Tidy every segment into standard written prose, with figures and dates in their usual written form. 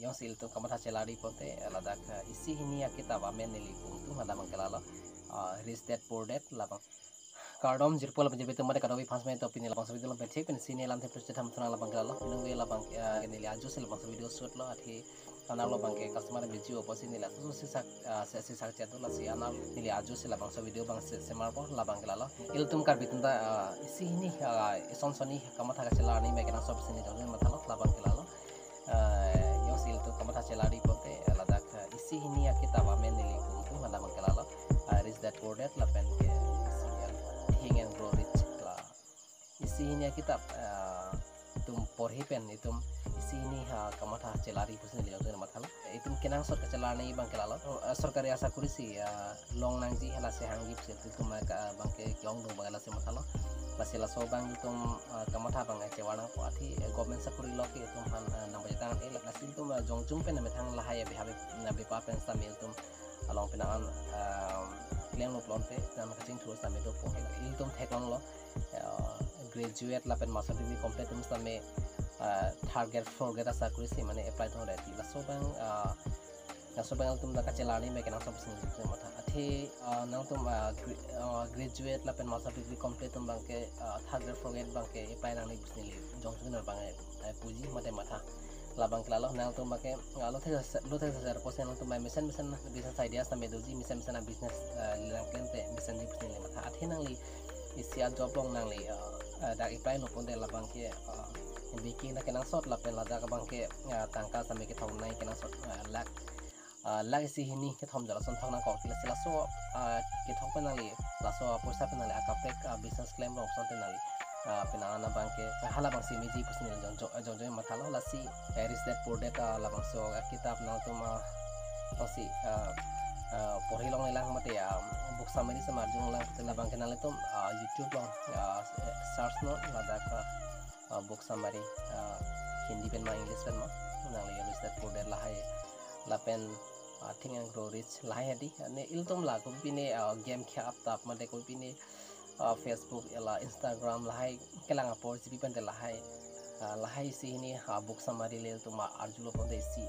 yang sil tu kamera celari ponte ladak isi ini ya kita bamen nili kuntu ada bangkelala rich dad poor dad labang kardom jirpol penjebe tu mare kadobi fans me to pini labang sabi dalam pece pen sini lam te preste tham thana labang kelala pinung we labang nili aju sil labang video shoot lo athi anal labang ke customer biji oposi nila tu sisak chatu la si anal nili aju sil labang so video bang semar po labang kelala il tum kar bitunda isi ini ison soni kamata ka celani me kena sob sini dong matalo labang kelala yang sil tu kamata celari ponte ladak isi ini ya kita bamen nili kuntu labang kelala rich dad poor dad lapen ke hing and grow rich la isi ini kita itum porhipen itum isi ini kamata celari pusni liang tu mathala itum kenang sor celani bang kelala sarkari asa kurisi long nangji hela se hangi pse itum bangke kyong dong bangala se mathala basila so bang itum kamata bang cewana ko athi government sakuri loki itum han nambai tang el lasin tum jongjum pen methang lahaya bihabe nabe pa pen samil tum along penangan klem lo plonte dan kacing terus sampai itu pun iltum thekong lo graduate lapen master degree complete tum sampai target forget asa kurisi mane apply to reti la sobang tum da kacelani me kenang sob sing mata athi nang tum graduate lapen master degree complete tum bangke target forget bangke apply nang ni bisni jongtung na bangai puji mate mata labang kelalo nang tum bangke lo the sar posen tum mission business ideas sampai doji mission business lang klente mission ni bisni mata athi nang li isia job long nang li da apply no pon de labang ke bikin na kenang sot lapen lada ka bangke tangka sampai ke thong nai kenang sot lag si hini ke thom jala son thong na ko kila sila so ke thong penali laso posa penali akapek business claim ro son penali penana bangke hala bang si meji pusni jong mathala lasi rich dad poor dad labang so kitab na tuma tosi porhilong ilang mate book summary sama jong lang putela bang kenal itu youtube long search no lada ka book summary hindi pen ma english pen ma nang li rich dad poor dad lahai lapen think and grow rich lahai di ne iltum la ko pine game kha up tap mate ko pine Facebook ela Instagram lahai kelang apor si pen de lahai si ini book summary le tuma arjulo ponde si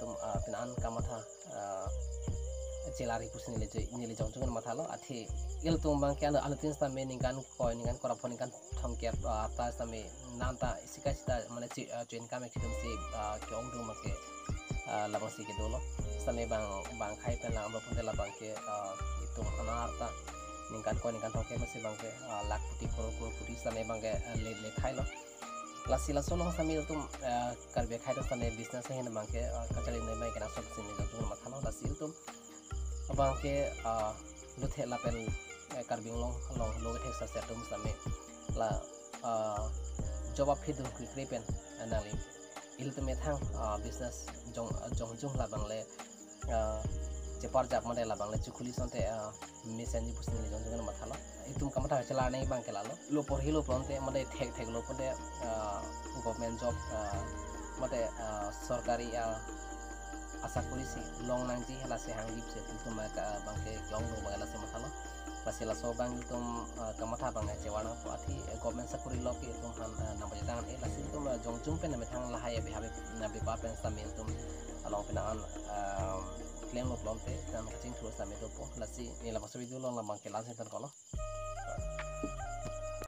tum pinan kamatha celari pusni le jong matalo athi il tum bang kan alutin sta mening kan coin kan korapon kan thom ke ata same nanta isika sita mane join kam ekdom si kyong du make labang si ke dolo same bang khai pen la pon de la bang ke itum anarta ningkan ko ningkan thok ke masi bang ke lakh puti same bang ke le khai lo lasi solo same tum karbe khai to same business he bang ke kachali nei mai kana sob sin ni jong mathalo lasi tum abang ke luthe la pen karbing long lo the sa setum same la job phidu kri pen anali il tu methang business jong la bang le cepar jak made la bang le chukhuli sonte mission ni pusni jong mathalo itum kamata chala nei bang kelalo lo por hilo pronte made thek lo pode government job made sarkari asa polisi long nangji hela se hangi se tum ka bangke kyong no bagala se mathalo basila so bang tum kamata bang cewana ko athi government sakuri loki tum han nambai tangan e lasi tum jongjung pen me thang lahai be habe na be pa pen samil tum along penan claim lo plompe dan kacing terus sampai to po lasi ni la pasu video long la bangke lansen tan kolo